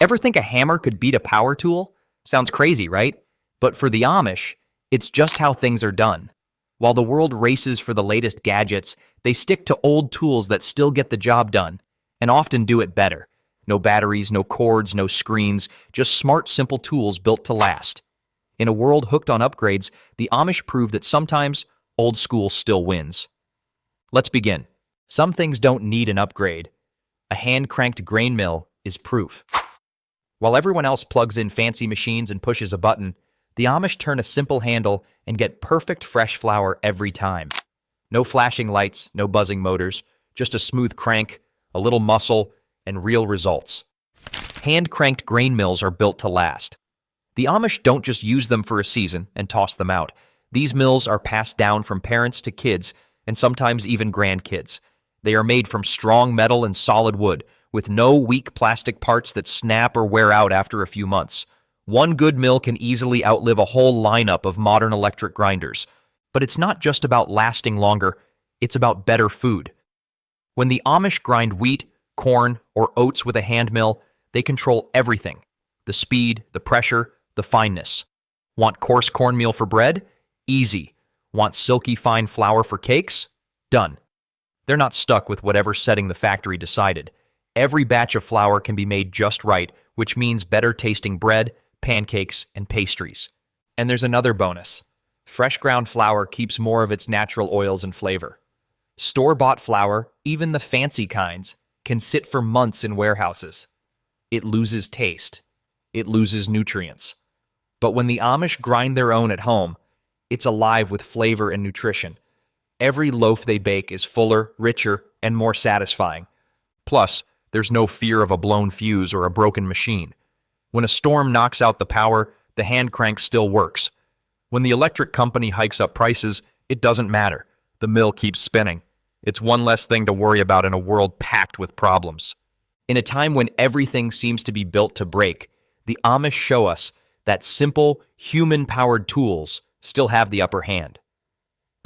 Ever think a hammer could beat a power tool? Sounds crazy, right? But for the Amish, it's just how things are done. While the world races for the latest gadgets, they stick to old tools that still get the job done, and often do it better. No batteries, no cords, no screens, just smart, simple tools built to last. In a world hooked on upgrades, the Amish prove that sometimes old school still wins. Let's begin. Some things don't need an upgrade. A hand-cranked grain mill is proof. While everyone else plugs in fancy machines and pushes a button, the Amish turn a simple handle and get perfect fresh flour every time. No flashing lights, no buzzing motors, just a smooth crank, a little muscle, and real results. Hand-cranked grain mills are built to last. The Amish don't just use them for a season and toss them out. These mills are passed down from parents to kids, and sometimes even grandkids. They are made from strong metal and solid wood, with no weak plastic parts that snap or wear out after a few months. One good mill can easily outlive a whole lineup of modern electric grinders. But it's not just about lasting longer, it's about better food. When the Amish grind wheat, corn, or oats with a hand mill, they control everything. The speed, the pressure, the fineness. Want coarse cornmeal for bread? Easy. Want silky fine flour for cakes? Done. They're not stuck with whatever setting the factory decided. Every batch of flour can be made just right, which means better tasting bread, pancakes, and pastries. And there's another bonus. Fresh ground flour keeps more of its natural oils and flavor. Store-bought flour, even the fancy kinds, can sit for months in warehouses. It loses taste. It loses nutrients. But when the Amish grind their own at home, it's alive with flavor and nutrition. Every loaf they bake is fuller, richer, and more satisfying. Plus, there's no fear of a blown fuse or a broken machine. When a storm knocks out the power, the hand crank still works. When the electric company hikes up prices, it doesn't matter. The mill keeps spinning. It's one less thing to worry about in a world packed with problems. In a time when everything seems to be built to break, the Amish show us that simple, human-powered tools still have the upper hand.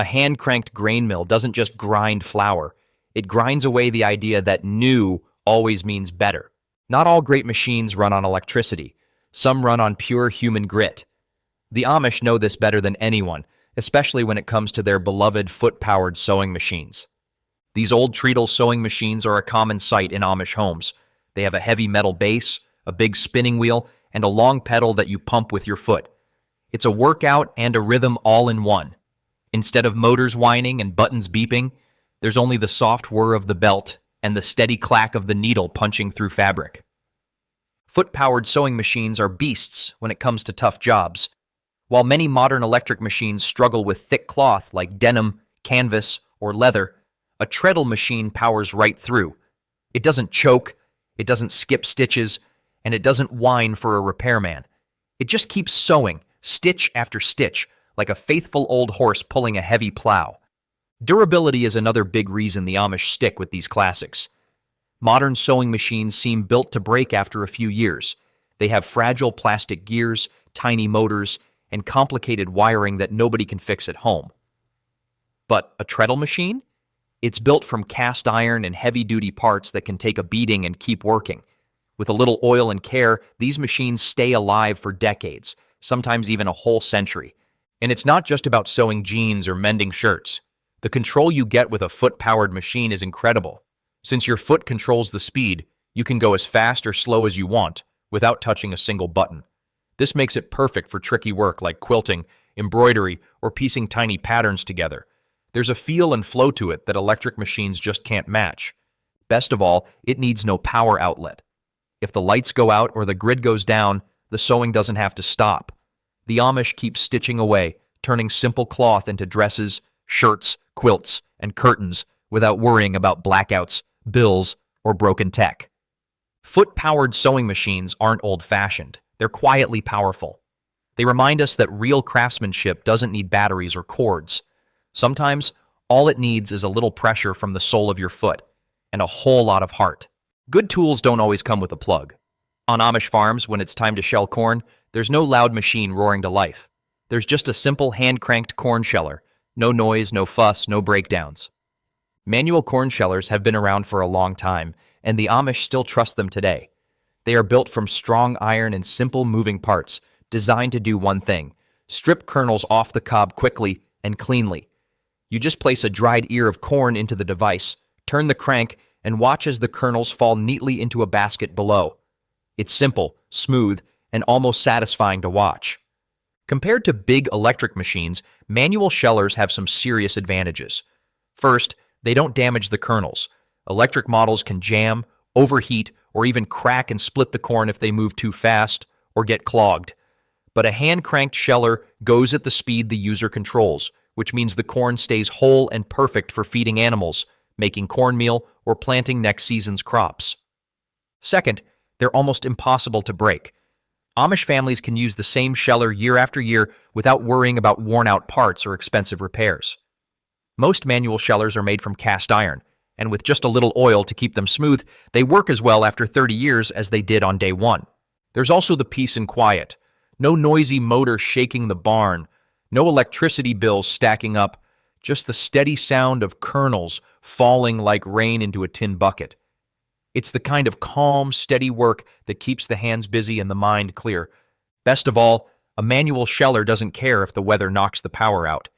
A hand-cranked grain mill doesn't just grind flour. It grinds away the idea that new always means better. Not all great machines run on electricity. Some run on pure human grit. The Amish know this better than anyone, especially when it comes to their beloved foot-powered sewing machines. These old treadle sewing machines are a common sight in Amish homes. They have a heavy metal base, a big spinning wheel, and a long pedal that you pump with your foot. It's a workout and a rhythm all in one. Instead of motors whining and buttons beeping, there's only the soft whir of the belt and the steady clack of the needle punching through fabric. Foot-powered sewing machines are beasts when it comes to tough jobs. While many modern electric machines struggle with thick cloth like denim, canvas, or leather, a treadle machine powers right through. It doesn't choke, it doesn't skip stitches, and it doesn't whine for a repairman. It just keeps sewing, stitch after stitch, like a faithful old horse pulling a heavy plow. Durability is another big reason the Amish stick with these classics. Modern sewing machines seem built to break after a few years. They have fragile plastic gears, tiny motors, and complicated wiring that nobody can fix at home. But a treadle machine? It's built from cast iron and heavy-duty parts that can take a beating and keep working. With a little oil and care, these machines stay alive for decades, sometimes even a whole century. And it's not just about sewing jeans or mending shirts. The control you get with a foot-powered machine is incredible. Since your foot controls the speed, you can go as fast or slow as you want without touching a single button. This makes it perfect for tricky work like quilting, embroidery, or piecing tiny patterns together. There's a feel and flow to it that electric machines just can't match. Best of all, it needs no power outlet. If the lights go out or the grid goes down, the sewing doesn't have to stop. The Amish keep stitching away, turning simple cloth into dresses, shirts, quilts, and curtains without worrying about blackouts, bills, or broken tech. Foot-powered sewing machines aren't old-fashioned. They're quietly powerful. They remind us that real craftsmanship doesn't need batteries or cords. Sometimes, all it needs is a little pressure from the sole of your foot and a whole lot of heart. Good tools don't always come with a plug. On Amish farms, when it's time to shell corn, there's no loud machine roaring to life. There's just a simple hand-cranked corn sheller. No noise, no fuss, no breakdowns. Manual corn shellers have been around for a long time, and the Amish still trust them today. They are built from strong iron and simple moving parts, designed to do one thing: strip kernels off the cob quickly and cleanly. You just place a dried ear of corn into the device, turn the crank, and watch as the kernels fall neatly into a basket below. It's simple, smooth, and almost satisfying to watch. Compared to big electric machines, manual shellers have some serious advantages. First, they don't damage the kernels. Electric models can jam, overheat, or even crack and split the corn if they move too fast or get clogged. But a hand-cranked sheller goes at the speed the user controls, which means the corn stays whole and perfect for feeding animals, making cornmeal, or planting next season's crops. Second, they're almost impossible to break. Amish families can use the same sheller year after year without worrying about worn-out parts or expensive repairs. Most manual shellers are made from cast iron, and with just a little oil to keep them smooth, they work as well after 30 years as they did on day one. There's also the peace and quiet. No noisy motor shaking the barn, no electricity bills stacking up, just the steady sound of kernels falling like rain into a tin bucket. It's the kind of calm, steady work that keeps the hands busy and the mind clear. Best of all, a manual sheller doesn't care if the weather knocks the power out.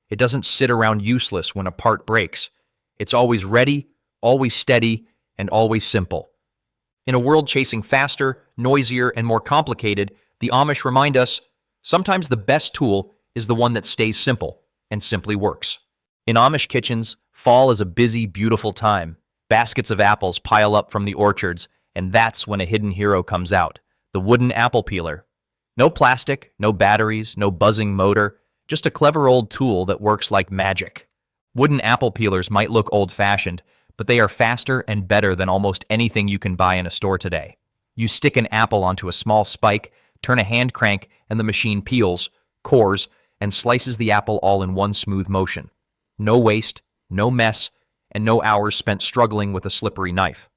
It doesn't sit around useless when a part breaks. It's always ready, always steady, and always simple. In a world chasing faster, noisier, and more complicated, the Amish remind us, sometimes the best tool is the one that stays simple and simply works. In Amish kitchens, fall is a busy, beautiful time. Baskets of apples pile up from the orchards, and that's when a hidden hero comes out, the wooden apple peeler. No plastic, no batteries, no buzzing motor, just a clever old tool that works like magic. Wooden apple peelers might look old-fashioned, but they are faster and better than almost anything you can buy in a store today. You stick an apple onto a small spike, turn a hand crank, and the machine peels, cores, and slices the apple all in one smooth motion. No waste, no mess, and no hours spent struggling with a slippery knife.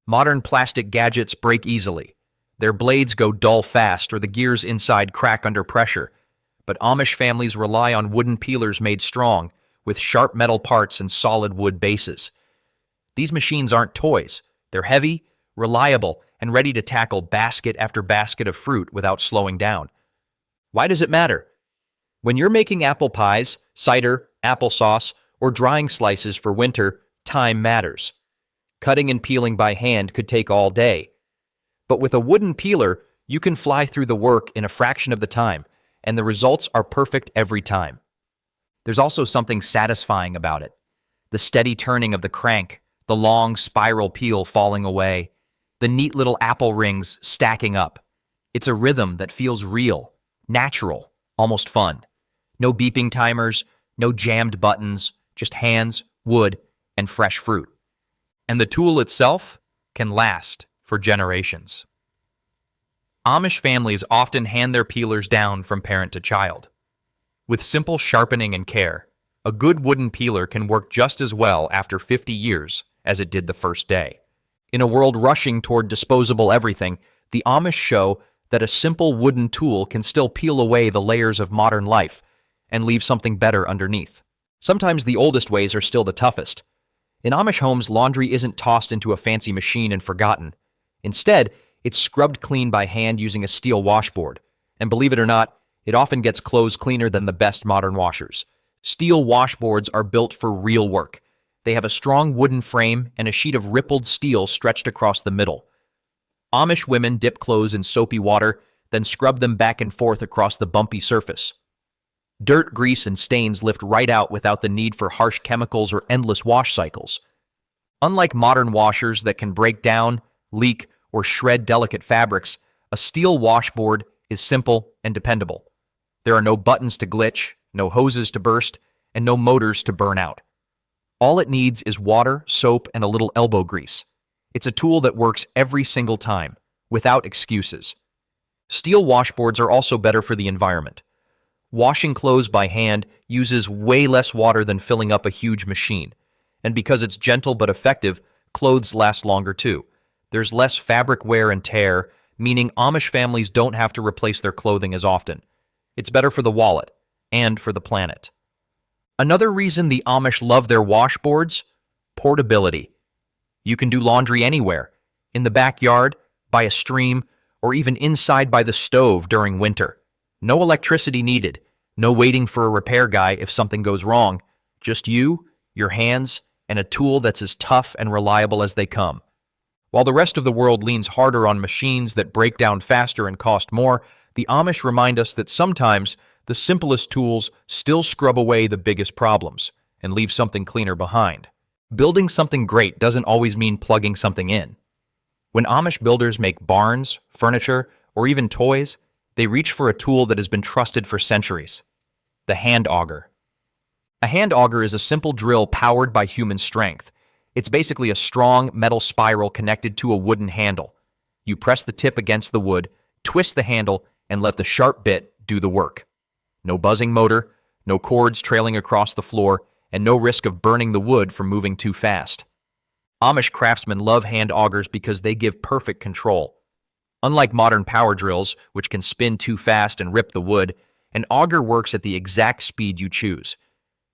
Modern plastic gadgets break easily. Their blades go dull fast or the gears inside crack under pressure. But Amish families rely on wooden peelers made strong, with sharp metal parts and solid wood bases. These machines aren't toys. They're heavy, reliable, and ready to tackle basket after basket of fruit without slowing down. Why does it matter? When you're making apple pies, cider, applesauce, or drying slices for winter, time matters. Cutting and peeling by hand could take all day. But with a wooden peeler, you can fly through the work in a fraction of the time, and the results are perfect every time. There's also something satisfying about it. The steady turning of the crank, the long spiral peel falling away, the neat little apple rings stacking up. It's a rhythm that feels real, natural, almost fun. No beeping timers, no jammed buttons, just hands, wood, and fresh fruit. And the tool itself can last for generations. Amish families often hand their peelers down from parent to child. With simple sharpening and care, a good wooden peeler can work just as well after 50 years as it did the first day. In a world rushing toward disposable everything, the Amish show that a simple wooden tool can still peel away the layers of modern life and leave something better underneath. Sometimes the oldest ways are still the toughest. In Amish homes, laundry isn't tossed into a fancy machine and forgotten. Instead, it's scrubbed clean by hand using a steel washboard. And believe it or not, it often gets clothes cleaner than the best modern washers. Steel washboards are built for real work. They have a strong wooden frame and a sheet of rippled steel stretched across the middle. Amish women dip clothes in soapy water, then scrub them back and forth across the bumpy surface. Dirt, grease, and stains lift right out without the need for harsh chemicals or endless wash cycles. Unlike modern washers that can break down, leak, or shred delicate fabrics, a steel washboard is simple and dependable. There are no buttons to glitch, no hoses to burst, and no motors to burn out. All it needs is water, soap, and a little elbow grease. It's a tool that works every single time, without excuses. Steel washboards are also better for the environment. Washing clothes by hand uses way less water than filling up a huge machine. And because it's gentle but effective, clothes last longer too. There's less fabric wear and tear, meaning Amish families don't have to replace their clothing as often. It's better for the wallet and for the planet. Another reason the Amish love their washboards? Portability. You can do laundry anywhere. In the backyard, by a stream, or even inside by the stove during winter. No electricity needed, no waiting for a repair guy if something goes wrong, just you, your hands, and a tool that's as tough and reliable as they come. While the rest of the world leans harder on machines that break down faster and cost more, the Amish remind us that sometimes the simplest tools still scrub away the biggest problems and leave something cleaner behind. Building something great doesn't always mean plugging something in. When Amish builders make barns, furniture, or even toys, they reach for a tool that has been trusted for centuries: the hand auger. A hand auger is a simple drill powered by human strength. It's basically a strong metal spiral connected to a wooden handle. You press the tip against the wood, twist the handle, and let the sharp bit do the work. No buzzing motor, no cords trailing across the floor, and no risk of burning the wood from moving too fast. Amish craftsmen love hand augers because they give perfect control. Unlike modern power drills, which can spin too fast and rip the wood, an auger works at the exact speed you choose.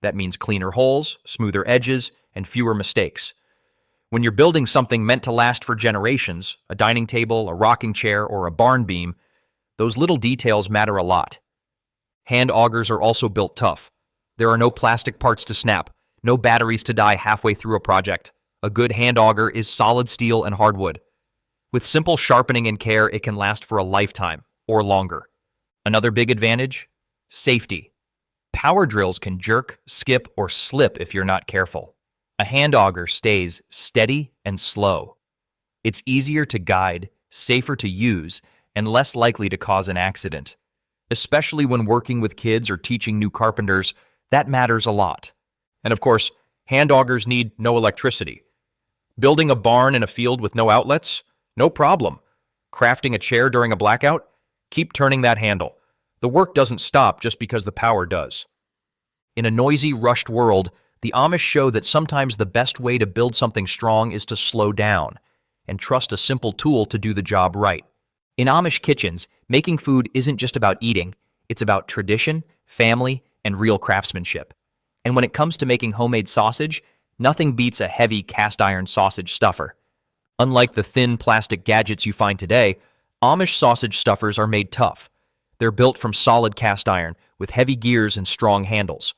That means cleaner holes, smoother edges, and fewer mistakes. When you're building something meant to last for generations, a dining table, a rocking chair, or a barn beam, those little details matter a lot. Hand augers are also built tough. There are no plastic parts to snap, no batteries to die halfway through a project. A good hand auger is solid steel and hardwood. With simple sharpening and care, it can last for a lifetime, or longer. Another big advantage? Safety. Power drills can jerk, skip, or slip if you're not careful. A hand auger stays steady and slow. It's easier to guide, safer to use, and less likely to cause an accident. Especially when working with kids or teaching new carpenters, that matters a lot. And of course, hand augers need no electricity. Building a barn in a field with no outlets? No problem. Crafting a chair during a blackout? Keep turning that handle. The work doesn't stop just because the power does. In a noisy, rushed world, the Amish show that sometimes the best way to build something strong is to slow down and trust a simple tool to do the job right. In Amish kitchens, making food isn't just about eating, it's about tradition, family, and real craftsmanship. And when it comes to making homemade sausage, nothing beats a heavy cast-iron sausage stuffer. Unlike the thin plastic gadgets you find today, Amish sausage stuffers are made tough. They're built from solid cast iron with heavy gears and strong handles.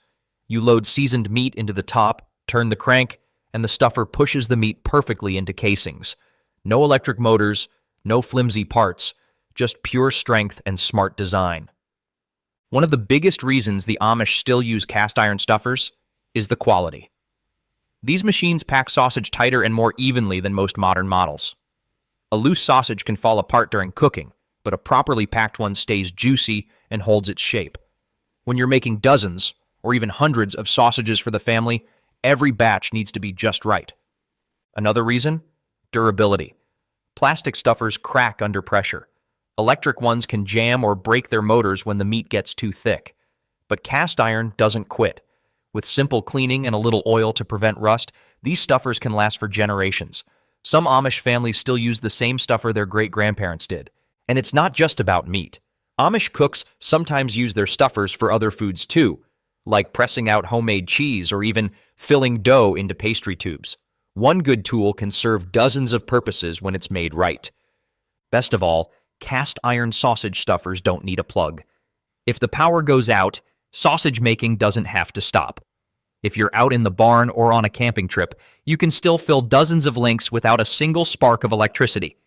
You load seasoned meat into the top, turn the crank, and the stuffer pushes the meat perfectly into casings. No electric motors, no flimsy parts, just pure strength and smart design. One of the biggest reasons the Amish still use cast iron stuffers is the quality. These machines pack sausage tighter and more evenly than most modern models. A loose sausage can fall apart during cooking, but a properly packed one stays juicy and holds its shape. When you're making dozens, or even hundreds of sausages for the family, every batch needs to be just right. Another reason? Durability. Plastic stuffers crack under pressure. Electric ones can jam or break their motors when the meat gets too thick. But cast iron doesn't quit. With simple cleaning and a little oil to prevent rust, these stuffers can last for generations. Some Amish families still use the same stuffer their great-grandparents did. And it's not just about meat. Amish cooks sometimes use their stuffers for other foods too, like pressing out homemade cheese or even filling dough into pastry tubes. One good tool can serve dozens of purposes when it's made right. Best of all, cast iron sausage stuffers don't need a plug. If the power goes out, sausage making doesn't have to stop. If you're out in the barn or on a camping trip, you can still fill dozens of links without a single spark of electricity.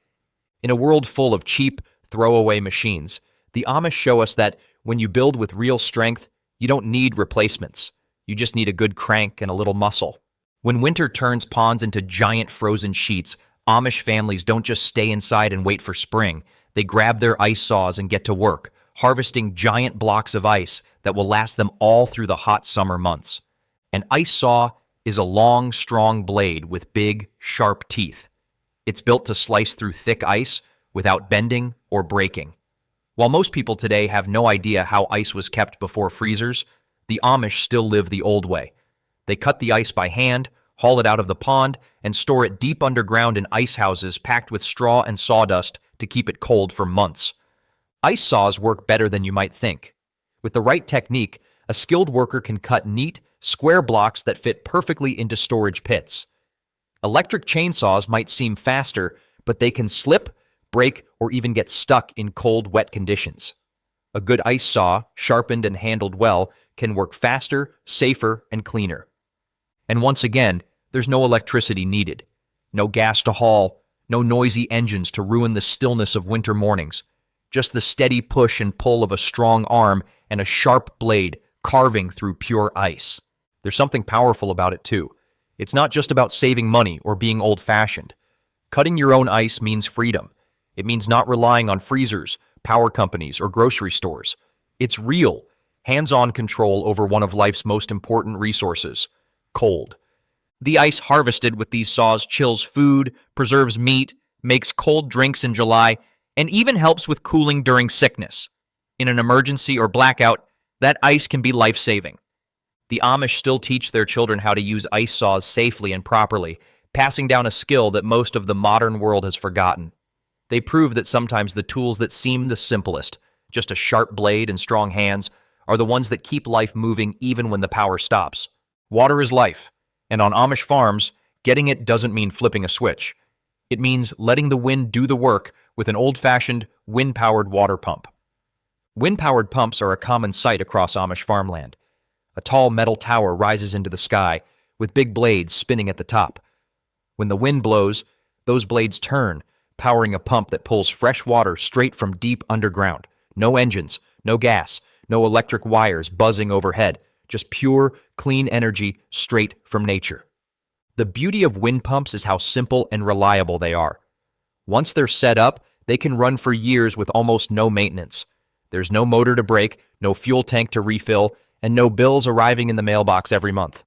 In a world full of cheap, throwaway machines, the Amish show us that when you build with real strength, you don't need replacements. You just need a good crank and a little muscle. When winter turns ponds into giant frozen sheets, Amish families don't just stay inside and wait for spring. They grab their ice saws and get to work, harvesting giant blocks of ice that will last them all through the hot summer months. An ice saw is a long, strong blade with big, sharp teeth. It's built to slice through thick ice without bending or breaking. While most people today have no idea how ice was kept before freezers, the Amish still live the old way. They cut the ice by hand, haul it out of the pond, and store it deep underground in ice houses packed with straw and sawdust to keep it cold for months. Ice saws work better than you might think. With the right technique, a skilled worker can cut neat, square blocks that fit perfectly into storage pits. Electric chainsaws might seem faster, but they can slip, break, or even get stuck in cold, wet conditions. A good ice saw, sharpened and handled well, can work faster, safer, and cleaner. And once again, there's no electricity needed. No gas to haul, no noisy engines to ruin the stillness of winter mornings. Just the steady push and pull of a strong arm and a sharp blade carving through pure ice. There's something powerful about it too. It's not just about saving money or being old-fashioned. Cutting your own ice means freedom. It means not relying on freezers, power companies, or grocery stores. It's real, hands-on control over one of life's most important resources, cold. The ice harvested with these saws chills food, preserves meat, makes cold drinks in July, and even helps with cooling during sickness. In an emergency or blackout, that ice can be life-saving. The Amish still teach their children how to use ice saws safely and properly, passing down a skill that most of the modern world has forgotten. They prove that sometimes the tools that seem the simplest, just a sharp blade and strong hands, are the ones that keep life moving even when the power stops. Water is life, and on Amish farms, getting it doesn't mean flipping a switch. It means letting the wind do the work with an old-fashioned, wind-powered water pump. Wind-powered pumps are a common sight across Amish farmland. A tall metal tower rises into the sky, with big blades spinning at the top. When the wind blows, those blades turn, powering a pump that pulls fresh water straight from deep underground. No engines, no gas, no electric wires buzzing overhead, just pure, clean energy straight from nature. The beauty of wind pumps is how simple and reliable they are. Once they're set up, they can run for years with almost no maintenance. There's no motor to break, no fuel tank to refill, and no bills arriving in the mailbox every month.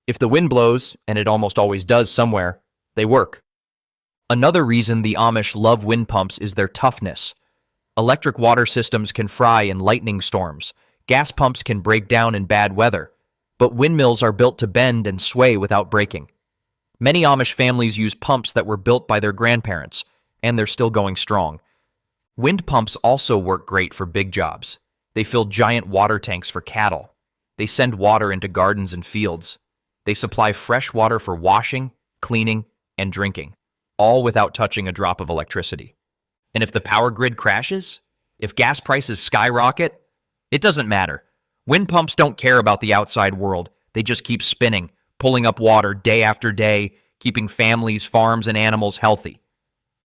If the wind blows, and it almost always does somewhere, they work. Another reason the Amish love wind pumps is their toughness. Electric water systems can fry in lightning storms. Gas pumps can break down in bad weather. But windmills are built to bend and sway without breaking. Many Amish families use pumps that were built by their grandparents, and they're still going strong. Wind pumps also work great for big jobs. They fill giant water tanks for cattle. They send water into gardens and fields. They supply fresh water for washing, cleaning, and drinking, all without touching a drop of electricity. And if the power grid crashes, if gas prices skyrocket, it doesn't matter. Wind pumps don't care about the outside world. They just keep spinning, pulling up water day after day, keeping families, farms, and animals healthy.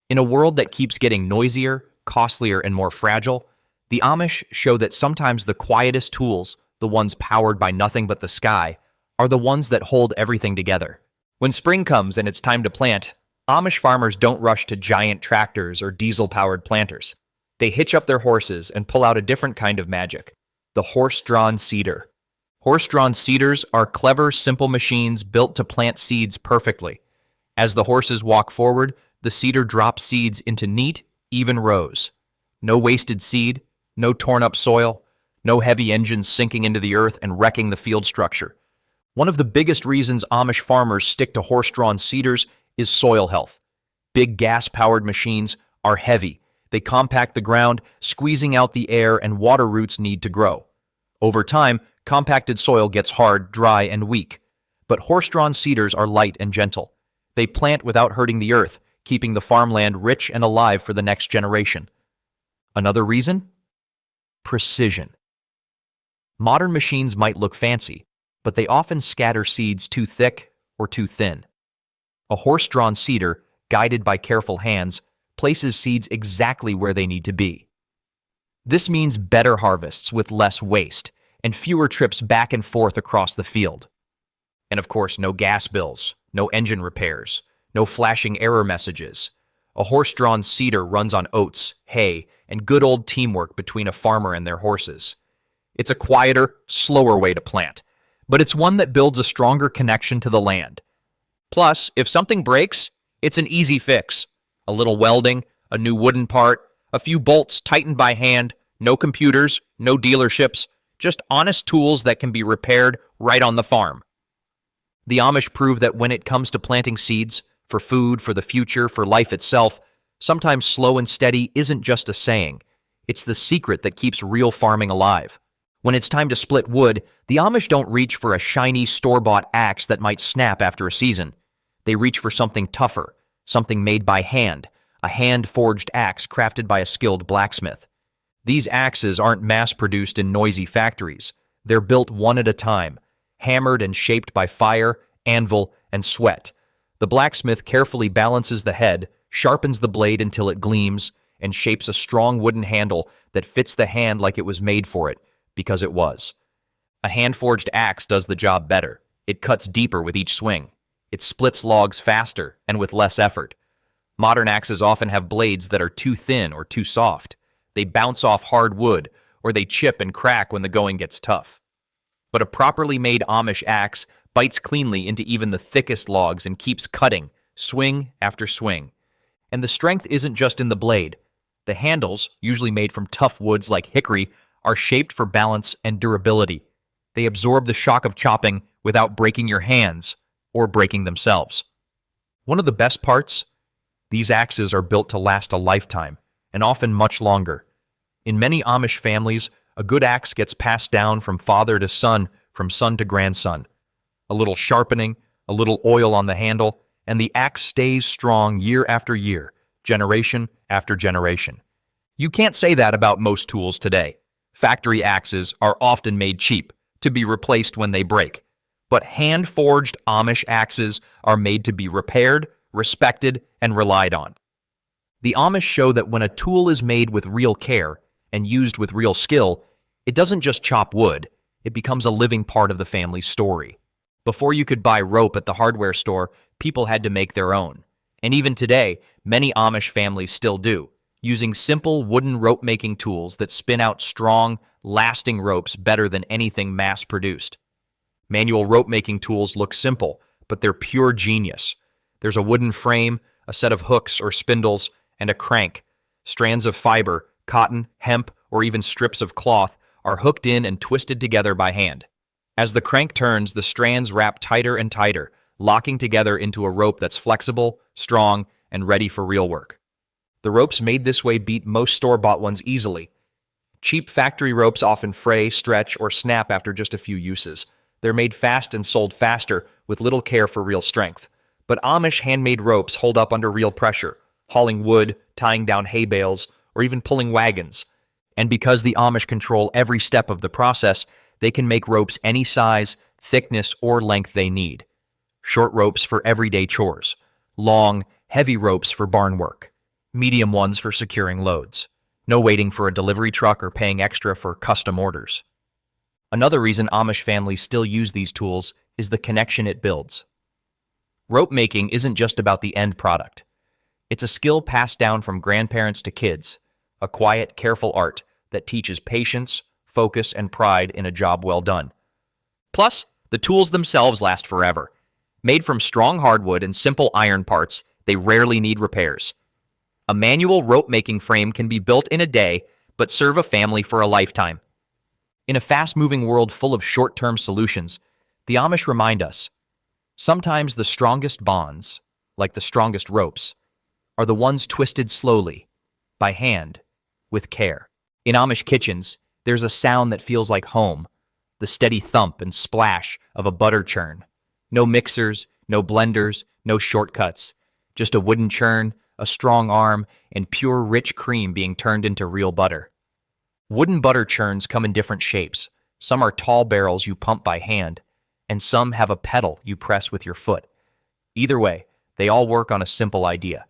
In a world that keeps getting noisier, costlier, and more fragile, the Amish show that sometimes the quietest tools, the ones powered by nothing but the sky, are the ones that hold everything together. When spring comes and it's time to plant, Amish farmers don't rush to giant tractors or diesel-powered planters. They hitch up their horses and pull out a different kind of magic, the horse-drawn cedar. Horse-drawn cedars are clever, simple machines built to plant seeds perfectly. As the horses walk forward, the cedar drops seeds into neat, even rows. No wasted seed, no torn-up soil, no heavy engines sinking into the earth and wrecking the field structure. One of the biggest reasons Amish farmers stick to horse-drawn cedars is soil health. Big gas-powered machines are heavy. They compact the ground, squeezing out the air and water roots need to grow. Over time, compacted soil gets hard, dry, and weak. But horse-drawn cedars are light and gentle. They plant without hurting the earth, keeping the farmland rich and alive for the next generation. Another reason? Precision. Modern machines might look fancy, but they often scatter seeds too thick or too thin. A horse-drawn cedar, guided by careful hands, places seeds exactly where they need to be. This means better harvests with less waste and fewer trips back and forth across the field. And of course, no gas bills, no engine repairs, no flashing error messages. A horse-drawn cedar runs on oats, hay, and good old teamwork between a farmer and their horses. It's a quieter, slower way to plant, but it's one that builds a stronger connection to the land. Plus, if something breaks, it's an easy fix. A little welding, a new wooden part, a few bolts tightened by hand, no computers, no dealerships, just honest tools that can be repaired right on the farm. The Amish prove that when it comes to planting seeds, for food, for the future, for life itself, sometimes slow and steady isn't just a saying. It's the secret that keeps real farming alive. When it's time to split wood, the Amish don't reach for a shiny store-bought axe that might snap after a season. They reach for something tougher, something made by hand, a hand-forged axe crafted by a skilled blacksmith. These axes aren't mass-produced in noisy factories. They're built one at a time, hammered and shaped by fire, anvil, and sweat. The blacksmith carefully balances the head, sharpens the blade until it gleams, and shapes a strong wooden handle that fits the hand like it was made for it, because it was. A hand-forged axe does the job better. It cuts deeper with each swing. It splits logs faster and with less effort. Modern axes often have blades that are too thin or too soft. They bounce off hard wood, or they chip and crack when the going gets tough. But a properly made Amish axe bites cleanly into even the thickest logs and keeps cutting, swing after swing. And the strength isn't just in the blade. The handles, usually made from tough woods like hickory, are shaped for balance and durability. They absorb the shock of chopping without breaking your hands or breaking themselves. One of the best parts? These axes are built to last a lifetime, and often much longer. In many Amish families, a good axe gets passed down from father to son to grandson. A little sharpening, a little oil on the handle, and the axe stays strong year after year, generation after generation. You can't say that about most tools today. Factory axes are often made cheap, to be replaced when they break. But hand-forged Amish axes are made to be repaired, respected, and relied on. The Amish show that when a tool is made with real care and used with real skill, it doesn't just chop wood, it becomes a living part of the family's story. Before you could buy rope at the hardware store, people had to make their own. And even today, many Amish families still do, using simple wooden rope-making tools that spin out strong, lasting ropes better than anything mass-produced. Manual rope-making tools look simple, but they're pure genius. There's a wooden frame, a set of hooks or spindles, and a crank. Strands of fiber, cotton, hemp, or even strips of cloth are hooked in and twisted together by hand. As the crank turns, the strands wrap tighter and tighter, locking together into a rope that's flexible, strong, and ready for real work. The ropes made this way beat most store-bought ones easily. Cheap factory ropes often fray, stretch, or snap after just a few uses. They're made fast and sold faster, with little care for real strength. But Amish handmade ropes hold up under real pressure, hauling wood, tying down hay bales, or even pulling wagons. And because the Amish control every step of the process, they can make ropes any size, thickness, or length they need. Short ropes for everyday chores. Long, heavy ropes for barn work. Medium ones for securing loads. No waiting for a delivery truck or paying extra for custom orders. Another reason Amish families still use these tools is the connection it builds. Rope making isn't just about the end product. It's a skill passed down from grandparents to kids, a quiet, careful art that teaches patience, focus, and pride in a job well done. Plus, the tools themselves last forever. Made from strong hardwood and simple iron parts, they rarely need repairs. A manual rope-making frame can be built in a day, but serve a family for a lifetime. In a fast-moving world full of short-term solutions, the Amish remind us, sometimes the strongest bonds, like the strongest ropes, are the ones twisted slowly, by hand, with care. In Amish kitchens, there's a sound that feels like home, the steady thump and splash of a butter churn. No mixers, no blenders, no shortcuts, just a wooden churn, a strong arm, and pure rich cream being turned into real butter. Wooden butter churns come in different shapes. Some are tall barrels you pump by hand, and some have a pedal you press with your foot. Either way, they all work on a simple idea.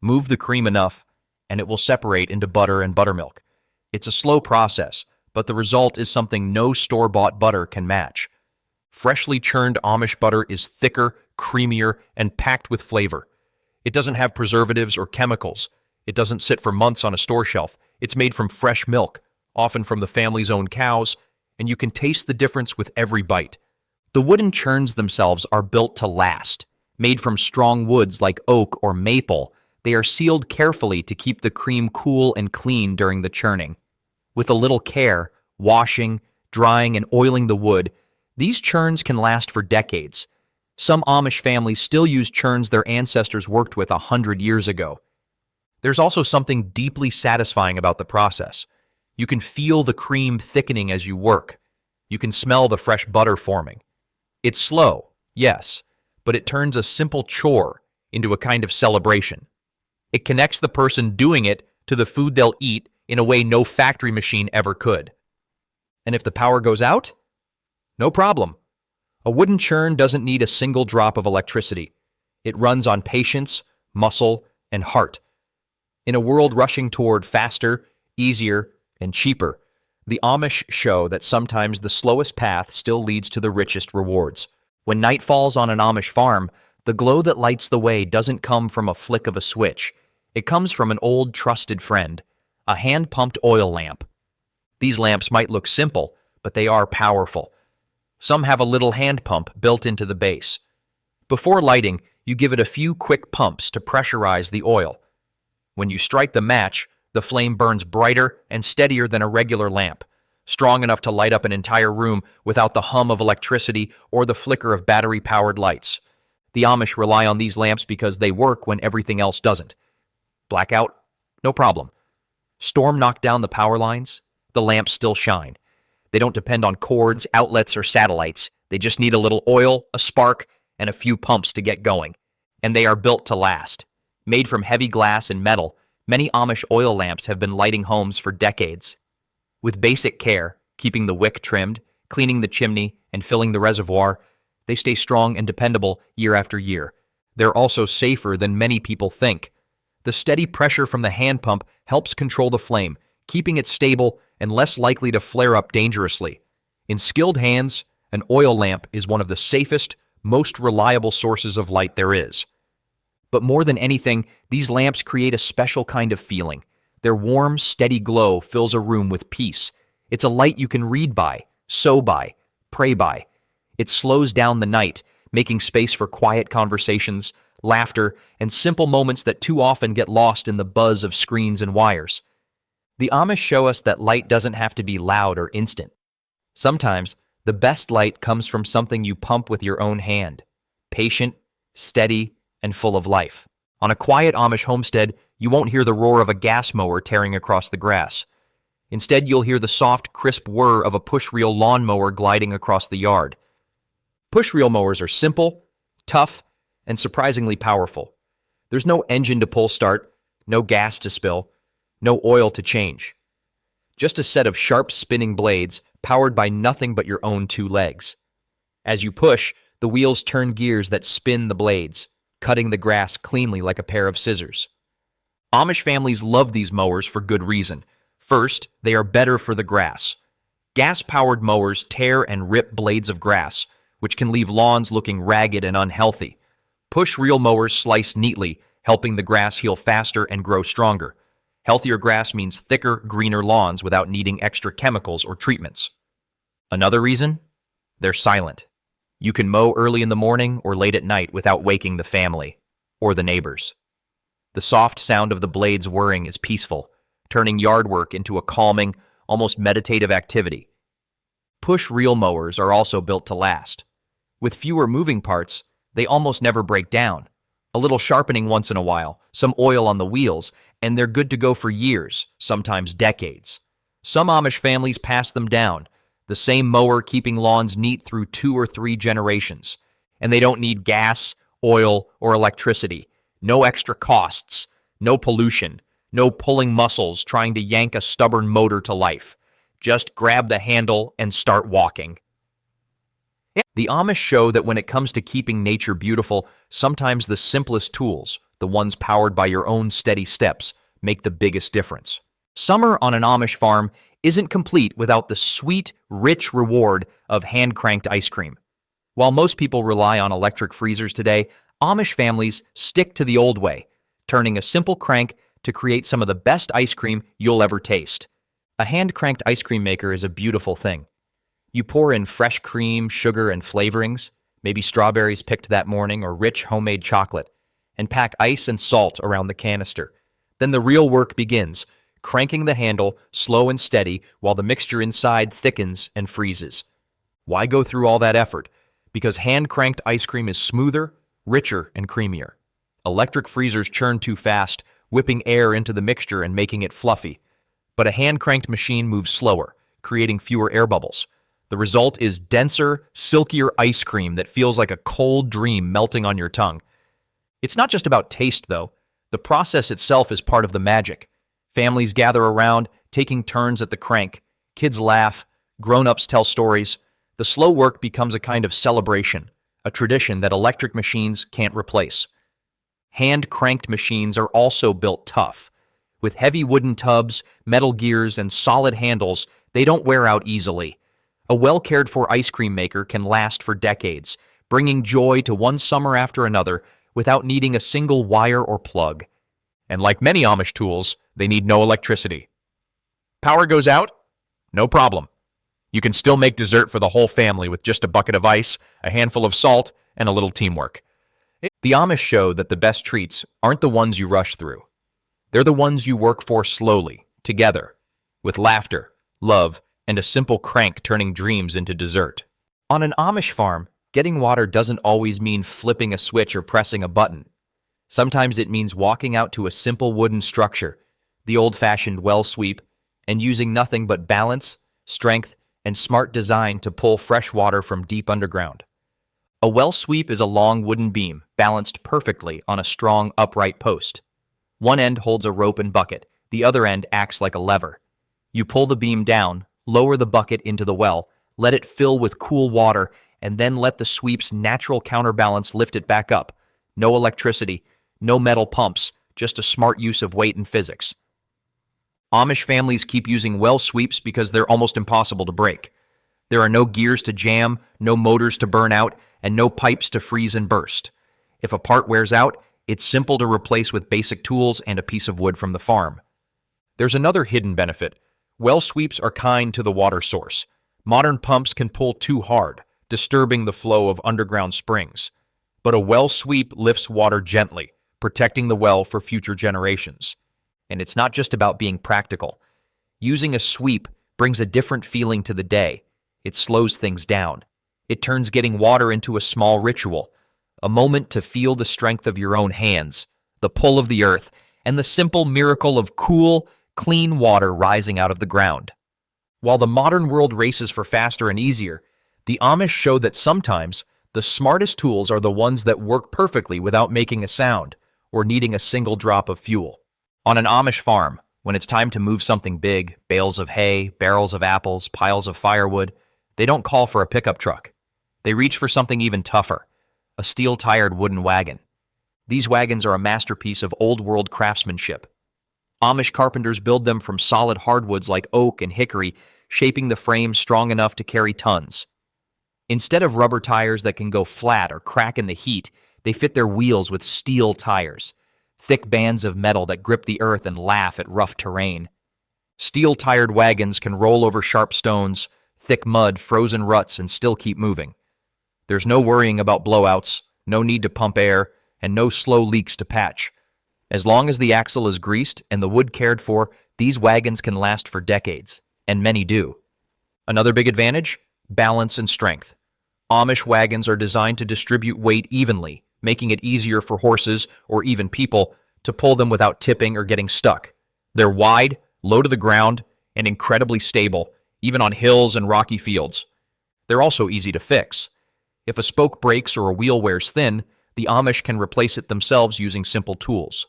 Move the cream enough, and it will separate into butter and buttermilk. It's a slow process, but the result is something no store-bought butter can match. Freshly churned Amish butter is thicker, creamier, and packed with flavor. It doesn't have preservatives or chemicals. It doesn't sit for months on a store shelf. It's made from fresh milk, often from the family's own cows, and you can taste the difference with every bite. The wooden churns themselves are built to last. Made from strong woods like oak or maple, they are sealed carefully to keep the cream cool and clean during the churning. With a little care, washing, drying, and oiling the wood, these churns can last for decades. Some Amish families still use churns their ancestors worked with 100 years ago. There's also something deeply satisfying about the process. You can feel the cream thickening as you work. You can smell the fresh butter forming. It's slow, yes, but it turns a simple chore into a kind of celebration. It connects the person doing it to the food they'll eat in a way no factory machine ever could. And if the power goes out? No problem. A wooden churn doesn't need a single drop of electricity. It runs on patience, muscle, and heart. In a world rushing toward faster, easier, and cheaper, the Amish show that sometimes the slowest path still leads to the richest rewards. When night falls on an Amish farm, the glow that lights the way doesn't come from a flick of a switch. It comes from an old, trusted friend, a hand-pumped oil lamp. These lamps might look simple, but they are powerful. Some have a little hand pump built into the base. Before lighting, you give it a few quick pumps to pressurize the oil. When you strike the match, the flame burns brighter and steadier than a regular lamp, strong enough to light up an entire room without the hum of electricity or the flicker of battery-powered lights. The Amish rely on these lamps because they work when everything else doesn't. Blackout? No problem. Storm knocked down the power lines? The lamps still shine. They don't depend on cords, outlets, or satellites. They just need a little oil, a spark, and a few pumps to get going. And they are built to last. Made from heavy glass and metal, many Amish oil lamps have been lighting homes for decades. With basic care, keeping the wick trimmed, cleaning the chimney, and filling the reservoir, they stay strong and dependable year after year. They're also safer than many people think. The steady pressure from the hand pump helps control the flame, keeping it stable and less likely to flare up dangerously. In skilled hands, an oil lamp is one of the safest, most reliable sources of light there is. But more than anything, these lamps create a special kind of feeling. Their warm, steady glow fills a room with peace. It's a light you can read by, sew by, pray by. It slows down the night, making space for quiet conversations, laughter, and simple moments that too often get lost in the buzz of screens and wires. The Amish show us that light doesn't have to be loud or instant. Sometimes, the best light comes from something you pump with your own hand, patient, steady, and full of life. On a quiet Amish homestead, you won't hear the roar of a gas mower tearing across the grass. Instead, you'll hear the soft, crisp whir of a pushreel lawnmower gliding across the yard. Pushreel mowers are simple, tough, and surprisingly powerful. There's no engine to pull start, no gas to spill, no oil to change. Just a set of sharp spinning blades powered by nothing but your own two legs. As you push, the wheels turn gears that spin the blades, cutting the grass cleanly like a pair of scissors. Amish families love these mowers for good reason. First, they are better for the grass. Gas-powered mowers tear and rip blades of grass, which can leave lawns looking ragged and unhealthy. Pushreel mowers slice neatly, helping the grass heal faster and grow stronger. Healthier grass means thicker, greener lawns without needing extra chemicals or treatments. Another reason? They're silent. You can mow early in the morning or late at night without waking the family or the neighbors. The soft sound of the blades whirring is peaceful, turning yard work into a calming, almost meditative activity. Pushreel mowers are also built to last. With fewer moving parts, they almost never break down. A little sharpening once in a while, some oil on the wheels, and they're good to go for years, sometimes decades. Some Amish families pass them down, the same mower keeping lawns neat through 2 or 3 generations. And they don't need gas, oil, or electricity. No extra costs, no pollution, no pulling muscles trying to yank a stubborn motor to life. Just grab the handle and start walking. The Amish show that when it comes to keeping nature beautiful, sometimes the simplest tools, the ones powered by your own steady steps, make the biggest difference. Summer on an Amish farm isn't complete without the sweet, rich reward of hand-cranked ice cream. While most people rely on electric freezers today, Amish families stick to the old way, turning a simple crank to create some of the best ice cream you'll ever taste. A hand-cranked ice cream maker is a beautiful thing. You pour in fresh cream, sugar, and flavorings, maybe strawberries picked that morning or rich homemade chocolate, and pack ice and salt around the canister. Then the real work begins, cranking the handle slow and steady while the mixture inside thickens and freezes. Why go through all that effort? Because hand-cranked ice cream is smoother, richer, and creamier. Electric freezers churn too fast, whipping air into the mixture and making it fluffy. But a hand-cranked machine moves slower, creating fewer air bubbles. The result is denser, silkier ice cream that feels like a cold dream melting on your tongue. It's not just about taste, though. The process itself is part of the magic. Families gather around, taking turns at the crank. Kids laugh, grown-ups tell stories. The slow work becomes a kind of celebration, a tradition that electric machines can't replace. Hand-cranked machines are also built tough. With heavy wooden tubs, metal gears, and solid handles, they don't wear out easily. A well-cared-for ice cream maker can last for decades, bringing joy to one summer after another without needing a single wire or plug. And like many Amish tools, they need no electricity. Power goes out? No problem. You can still make dessert for the whole family with just a bucket of ice, a handful of salt, and a little teamwork. The Amish show that the best treats aren't the ones you rush through. They're the ones you work for slowly, together, with laughter, love, and a simple crank turning dreams into dessert. On an Amish farm, getting water doesn't always mean flipping a switch or pressing a button. Sometimes it means walking out to a simple wooden structure, the old-fashioned well sweep, and using nothing but balance, strength, and smart design to pull fresh water from deep underground. A well sweep is a long wooden beam balanced perfectly on a strong, upright post. One end holds a rope and bucket, the other end acts like a lever. You pull the beam down, lower the bucket into the well, let it fill with cool water, and then let the sweep's natural counterbalance lift it back up. No electricity, no metal pumps, just a smart use of weight and physics. Amish families keep using well sweeps because they're almost impossible to break. There are no gears to jam, no motors to burn out, and no pipes to freeze and burst. If a part wears out, it's simple to replace with basic tools and a piece of wood from the farm. There's another hidden benefit. Well sweeps are kind to the water source. Modern pumps can pull too hard, disturbing the flow of underground springs. But a well sweep lifts water gently, protecting the well for future generations. And it's not just about being practical. Using a sweep brings a different feeling to the day. It slows things down. It turns getting water into a small ritual, a moment to feel the strength of your own hands, the pull of the earth, and the simple miracle of cool, clean water rising out of the ground. While the modern world races for faster and easier, the Amish show that sometimes the smartest tools are the ones that work perfectly without making a sound or needing a single drop of fuel. On an Amish farm, when it's time to move something big, bales of hay, barrels of apples, piles of firewood, they don't call for a pickup truck. They reach for something even tougher, a steel-tired wooden wagon. These wagons are a masterpiece of old-world craftsmanship. Amish carpenters build them from solid hardwoods like oak and hickory, shaping the frame strong enough to carry tons. Instead of rubber tires that can go flat or crack in the heat, they fit their wheels with steel tires, thick bands of metal that grip the earth and laugh at rough terrain. Steel-tired wagons can roll over sharp stones, thick mud, frozen ruts, and still keep moving. There's no worrying about blowouts, no need to pump air, and no slow leaks to patch. As long as the axle is greased and the wood cared for, these wagons can last for decades, and many do. Another big advantage? Balance and strength. Amish wagons are designed to distribute weight evenly, making it easier for horses, or even people, to pull them without tipping or getting stuck. They're wide, low to the ground, and incredibly stable, even on hills and rocky fields. They're also easy to fix. If a spoke breaks or a wheel wears thin, the Amish can replace it themselves using simple tools.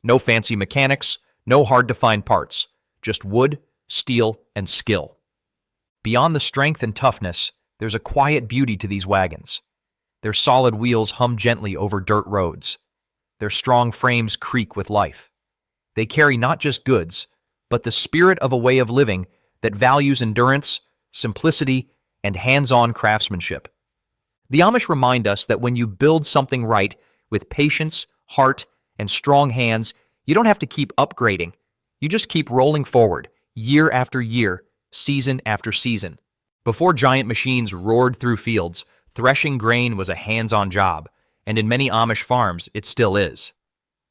No fancy mechanics, no hard-to-find parts, just wood, steel, and skill. Beyond the strength and toughness, there's a quiet beauty to these wagons. Their solid wheels hum gently over dirt roads. Their strong frames creak with life. They carry not just goods, but the spirit of a way of living that values endurance, simplicity, and hands-on craftsmanship. The Amish remind us that when you build something right with patience, heart, and strong hands, you don't have to keep upgrading. You just keep rolling forward, year after year, season after season. Before giant machines roared through fields, threshing grain was a hands-on job, and in many Amish farms, it still is.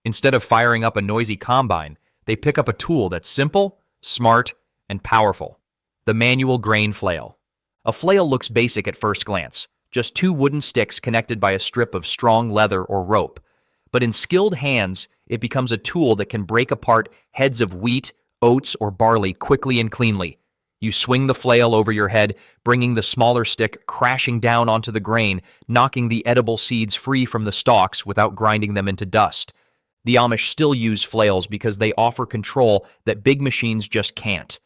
Instead of firing up a noisy combine, they pick up a tool that's simple, smart, and powerful: the manual grain flail. A flail looks basic at first glance, just two wooden sticks connected by a strip of strong leather or rope. But in skilled hands, it becomes a tool that can break apart heads of wheat, oats, or barley quickly and cleanly. You swing the flail over your head, bringing the smaller stick crashing down onto the grain, knocking the edible seeds free from the stalks without grinding them into dust. The Amish still use flails because they offer control that big machines just can't.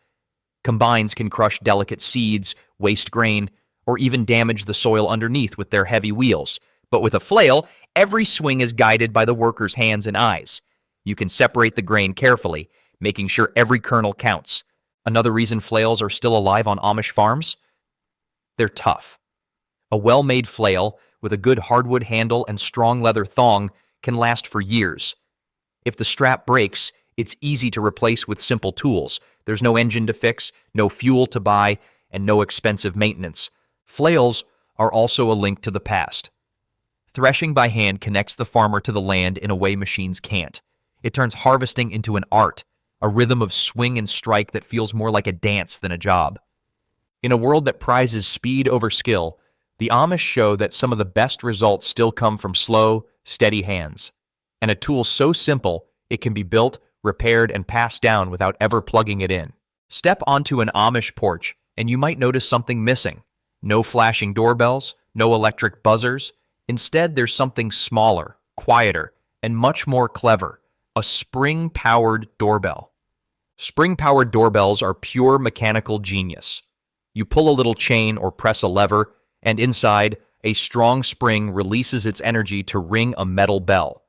Combines can crush delicate seeds, waste grain, or even damage the soil underneath with their heavy wheels. But with a flail, every swing is guided by the worker's hands and eyes. You can separate the grain carefully, making sure every kernel counts. Another reason flails are still alive on Amish farms? They're tough. A well-made flail with a good hardwood handle and strong leather thong can last for years. If the strap breaks, it's easy to replace with simple tools. There's no engine to fix, no fuel to buy, and no expensive maintenance. Flails are also a link to the past. Threshing by hand connects the farmer to the land in a way machines can't. It turns harvesting into an art, a rhythm of swing and strike that feels more like a dance than a job. In a world that prizes speed over skill, the Amish show that some of the best results still come from slow, steady hands. And a tool so simple, it can be built, repaired, and passed down without ever plugging it in. Step onto an Amish porch, and you might notice something missing. No flashing doorbells, no electric buzzers. Instead, there's something smaller, quieter, and much more clever. A spring-powered doorbell. Spring-powered doorbells are pure mechanical genius. You pull a little chain or press a lever, and inside, a strong spring releases its energy to ring a metal bell.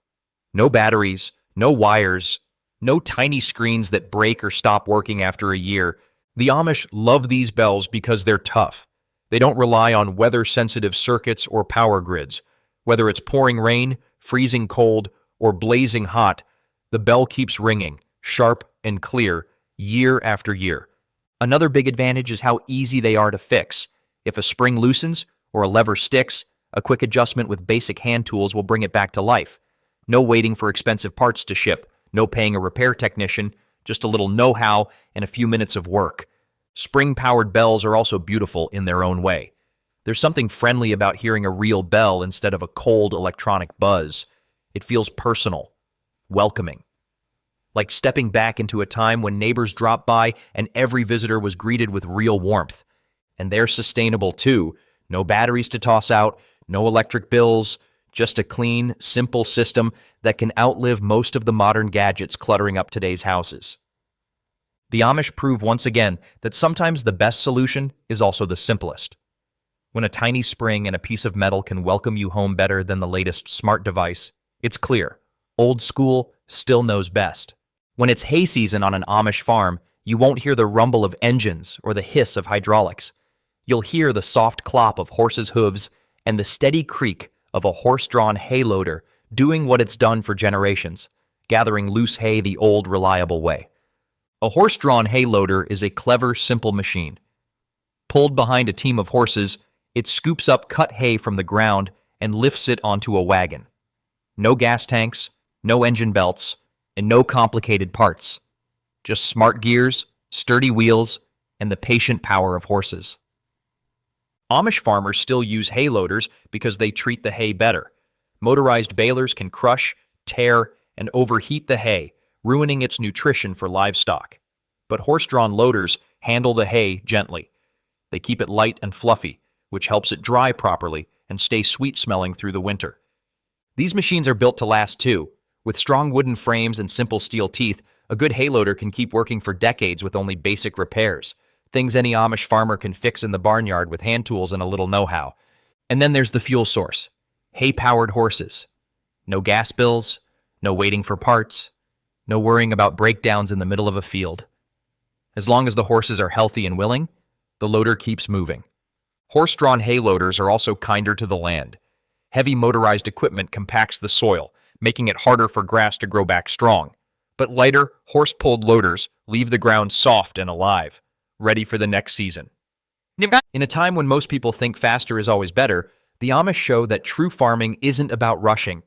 No batteries, no wires, no tiny screens that break or stop working after a year. The Amish love these bells because they're tough. They don't rely on weather-sensitive circuits or power grids. Whether it's pouring rain, freezing cold, or blazing hot, the bell keeps ringing, sharp and clear, year after year. Another big advantage is how easy they are to fix. If a spring loosens or a lever sticks, a quick adjustment with basic hand tools will bring it back to life. No waiting for expensive parts to ship, no paying a repair technician, just a little know-how and a few minutes of work. Spring-powered bells are also beautiful in their own way. There's something friendly about hearing a real bell instead of a cold electronic buzz. It feels personal, welcoming. Like stepping back into a time when neighbors dropped by and every visitor was greeted with real warmth. And they're sustainable too. No batteries to toss out, no electric bills, just a clean, simple system that can outlive most of the modern gadgets cluttering up today's houses. The Amish prove once again that sometimes the best solution is also the simplest. When a tiny spring and a piece of metal can welcome you home better than the latest smart device, it's clear. Old school still knows best. When it's hay season on an Amish farm, you won't hear the rumble of engines or the hiss of hydraulics. You'll hear the soft clop of horses' hooves and the steady creak of a horse-drawn hay loader doing what it's done for generations, gathering loose hay the old, reliable way. A horse-drawn hay loader is a clever, simple machine. Pulled behind a team of horses, it scoops up cut hay from the ground and lifts it onto a wagon. No gas tanks, no engine belts, and no complicated parts. Just smart gears, sturdy wheels, and the patient power of horses. Amish farmers still use hay loaders because they treat the hay better. Motorized balers can crush, tear, and overheat the hay, ruining its nutrition for livestock. But horse-drawn loaders handle the hay gently. They keep it light and fluffy, which helps it dry properly and stay sweet-smelling through the winter. These machines are built to last too. With strong wooden frames and simple steel teeth, a good hay loader can keep working for decades with only basic repairs. Things any Amish farmer can fix in the barnyard with hand tools and a little know-how. And then there's the fuel source. Hay-powered horses. No gas bills, no waiting for parts, no worrying about breakdowns in the middle of a field. As long as the horses are healthy and willing, the loader keeps moving. Horse-drawn hay loaders are also kinder to the land. Heavy motorized equipment compacts the soil, making it harder for grass to grow back strong. But lighter, horse-pulled loaders leave the ground soft and alive, ready for the next season. In a time when most people think faster is always better, the Amish show that true farming isn't about rushing.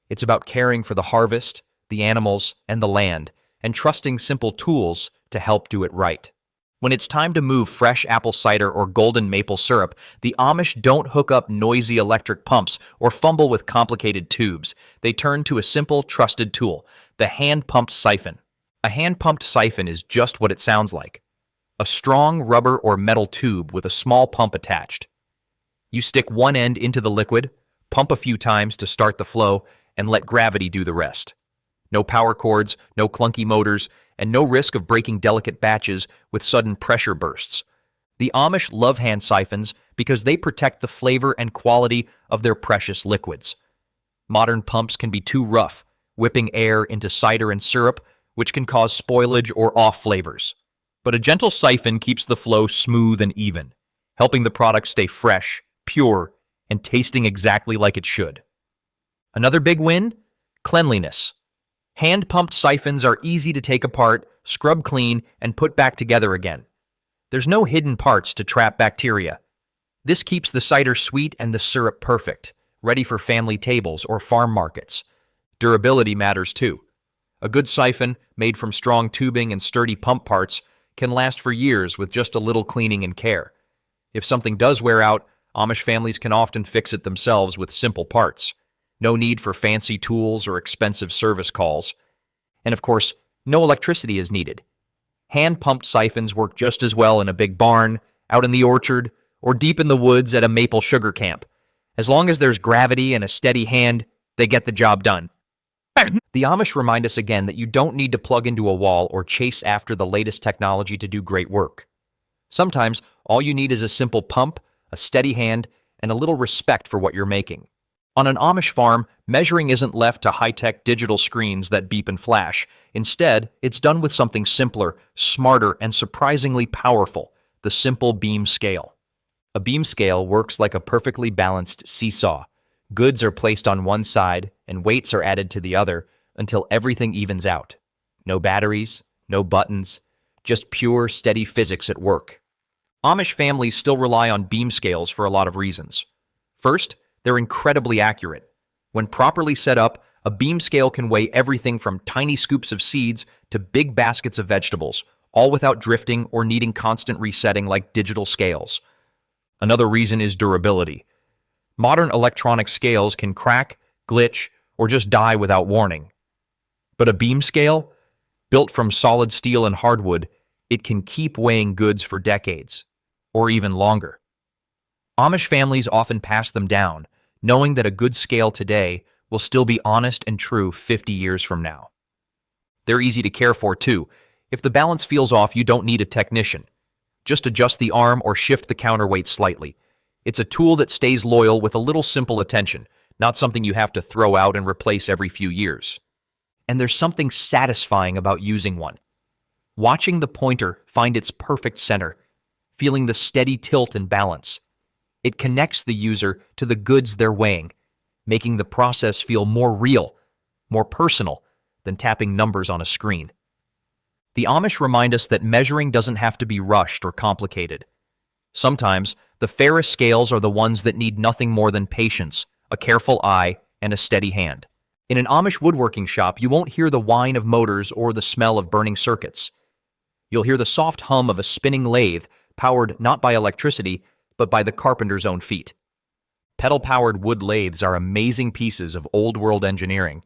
It's about caring for the harvest, the animals, and the land, and trusting simple tools to help do it right. When it's time to move fresh apple cider or golden maple syrup, the Amish don't hook up noisy electric pumps or fumble with complicated tubes. They turn to a simple, trusted tool, the hand-pumped siphon. A hand-pumped siphon is just what it sounds like. A strong rubber or metal tube with a small pump attached. You stick one end into the liquid, pump a few times to start the flow, and let gravity do the rest. No power cords, no clunky motors, and no risk of breaking delicate batches with sudden pressure bursts. The Amish love hand siphons because they protect the flavor and quality of their precious liquids. Modern pumps can be too rough, whipping air into cider and syrup, which can cause spoilage or off flavors. But a gentle siphon keeps the flow smooth and even, helping the product stay fresh, pure, and tasting exactly like it should. Another big win? Cleanliness. Hand-pumped siphons are easy to take apart, scrub clean, and put back together again. There's no hidden parts to trap bacteria. This keeps the cider sweet and the syrup perfect, ready for family tables or farm markets. Durability matters too. A good siphon, made from strong tubing and sturdy pump parts, can last for years with just a little cleaning and care. If something does wear out, Amish families can often fix it themselves with simple parts. No need for fancy tools or expensive service calls. And of course, no electricity is needed. Hand-pumped siphons work just as well in a big barn, out in the orchard, or deep in the woods at a maple sugar camp. As long as there's gravity and a steady hand, they get the job done. The Amish remind us again that you don't need to plug into a wall or chase after the latest technology to do great work. Sometimes, all you need is a simple pump, a steady hand, and a little respect for what you're making. On an Amish farm, measuring isn't left to high-tech digital screens that beep and flash. Instead, it's done with something simpler, smarter, and surprisingly powerful, the simple beam scale. A beam scale works like a perfectly balanced seesaw. Goods are placed on one side, and weights are added to the other until everything evens out. No batteries, no buttons, just pure, steady physics at work. Amish families still rely on beam scales for a lot of reasons. First, they're incredibly accurate. When properly set up, a beam scale can weigh everything from tiny scoops of seeds to big baskets of vegetables, all without drifting or needing constant resetting like digital scales. Another reason is durability. Modern electronic scales can crack, glitch, or just die without warning. But a beam scale, built from solid steel and hardwood, it can keep weighing goods for decades, or even longer. Amish families often pass them down, knowing that a good scale today will still be honest and true 50 years from now. They're easy to care for too. If the balance feels off, you don't need a technician. Just adjust the arm or shift the counterweight slightly. It's a tool that stays loyal with a little simple attention, not something you have to throw out and replace every few years. And there's something satisfying about using one. Watching the pointer find its perfect center, feeling the steady tilt and balance. It connects the user to the goods they're weighing, making the process feel more real, more personal than tapping numbers on a screen. The Amish remind us that measuring doesn't have to be rushed or complicated. Sometimes, the fairest scales are the ones that need nothing more than patience, a careful eye, and a steady hand. In an Amish woodworking shop, you won't hear the whine of motors or the smell of burning circuits. You'll hear the soft hum of a spinning lathe, powered not by electricity, but by the carpenter's own feet. Pedal-powered wood lathes are amazing pieces of old-world engineering.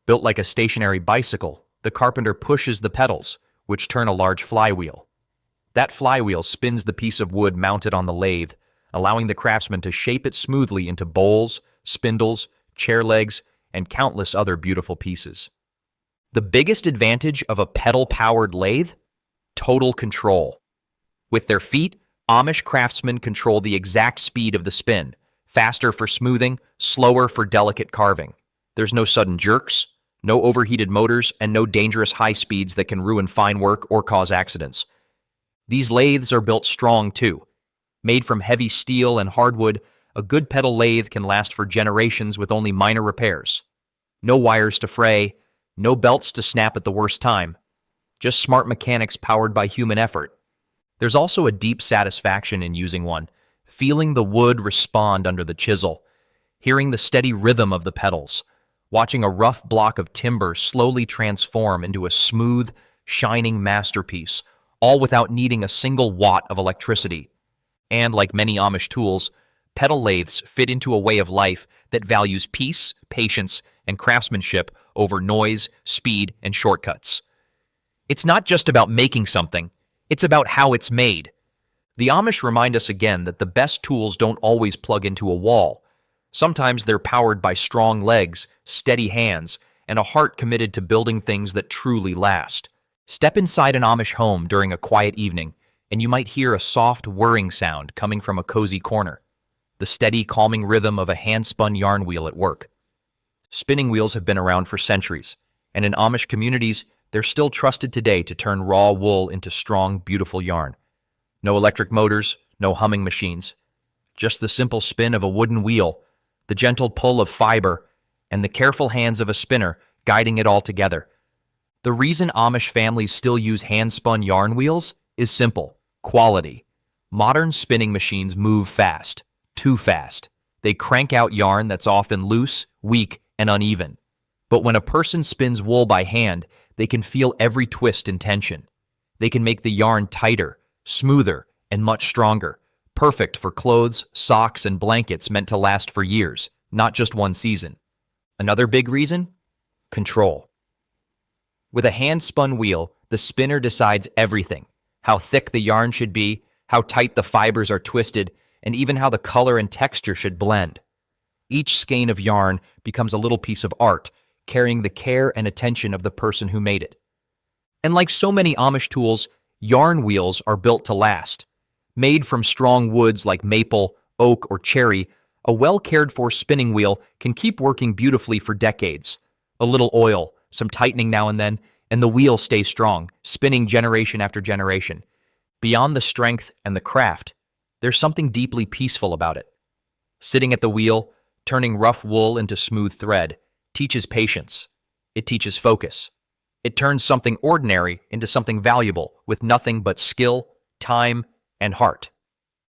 Built like a stationary bicycle, the carpenter pushes the pedals, which turn a large flywheel. That flywheel spins the piece of wood mounted on the lathe, allowing the craftsman to shape it smoothly into bowls, spindles, chair legs, and countless other beautiful pieces. The biggest advantage of a pedal-powered lathe? Total control. With their feet, Amish craftsmen control the exact speed of the spin, faster for smoothing, slower for delicate carving. There's no sudden jerks, no overheated motors, and no dangerous high speeds that can ruin fine work or cause accidents. These lathes are built strong too. Made from heavy steel and hardwood, a good pedal lathe can last for generations with only minor repairs. No wires to fray, no belts to snap at the worst time. Just smart mechanics powered by human effort. There's also a deep satisfaction in using one, feeling the wood respond under the chisel, hearing the steady rhythm of the pedals, watching a rough block of timber slowly transform into a smooth, shining masterpiece, all without needing a single watt of electricity. And like many Amish tools, pedal lathes fit into a way of life that values peace, patience, and craftsmanship over noise, speed, and shortcuts. It's not just about making something, it's about how it's made. The Amish remind us again that the best tools don't always plug into a wall. Sometimes they're powered by strong legs, steady hands, and a heart committed to building things that truly last. Step inside an Amish home during a quiet evening, and you might hear a soft whirring sound coming from a cozy corner, the steady, calming rhythm of a hand-spun yarn wheel at work. Spinning wheels have been around for centuries, and in Amish communities, they're still trusted today to turn raw wool into strong, beautiful yarn. No electric motors, no humming machines. Just the simple spin of a wooden wheel, the gentle pull of fiber, and the careful hands of a spinner guiding it all together. The reason Amish families still use hand-spun yarn wheels is simple: quality. Modern spinning machines move fast, too fast. They crank out yarn that's often loose, weak, and uneven. But when a person spins wool by hand, they can feel every twist and tension. They can make the yarn tighter, smoother, and much stronger, perfect for clothes, socks, and blankets meant to last for years, not just one season. Another big reason? Control. With a hand-spun wheel, the spinner decides everything: how thick the yarn should be, how tight the fibers are twisted, and even how the color and texture should blend. Each skein of yarn becomes a little piece of art, carrying the care and attention of the person who made it. And like so many Amish tools, yarn wheels are built to last. Made from strong woods like maple, oak, or cherry, a well-cared-for spinning wheel can keep working beautifully for decades. A little oil, some tightening now and then, and the wheel stays strong, spinning generation after generation. Beyond the strength and the craft, there's something deeply peaceful about it. Sitting at the wheel, turning rough wool into smooth thread, teaches patience. It teaches focus. It turns something ordinary into something valuable with nothing but skill, time, and heart.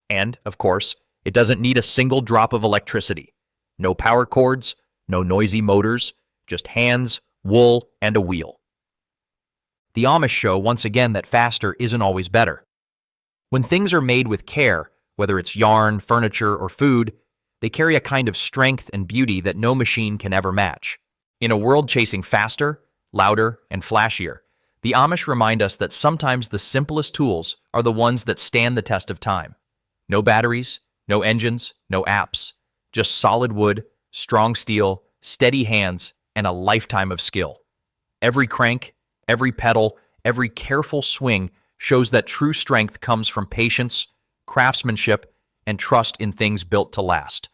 And, of course, it doesn't need a single drop of electricity. No power cords, no noisy motors, just hands, wool, and a wheel. The Amish show once again that faster isn't always better. When things are made with care, whether it's yarn, furniture, or food, they carry a kind of strength and beauty that no machine can ever match. In a world chasing faster, louder, and flashier, the Amish remind us that sometimes the simplest tools are the ones that stand the test of time. No batteries, no engines, no apps, just solid wood, strong steel, steady hands, and a lifetime of skill. Every crank, every pedal, every careful swing shows that true strength comes from patience, craftsmanship, and trust in things built to last.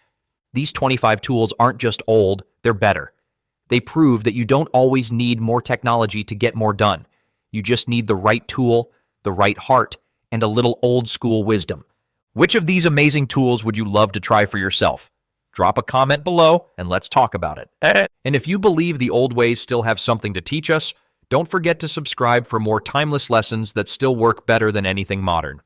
These 25 tools aren't just old, they're better. They prove that you don't always need more technology to get more done. You just need the right tool, the right heart, and a little old-school wisdom. Which of these amazing tools would you love to try for yourself? Drop a comment below and let's talk about it. And if you believe the old ways still have something to teach us, don't forget to subscribe for more timeless lessons that still work better than anything modern.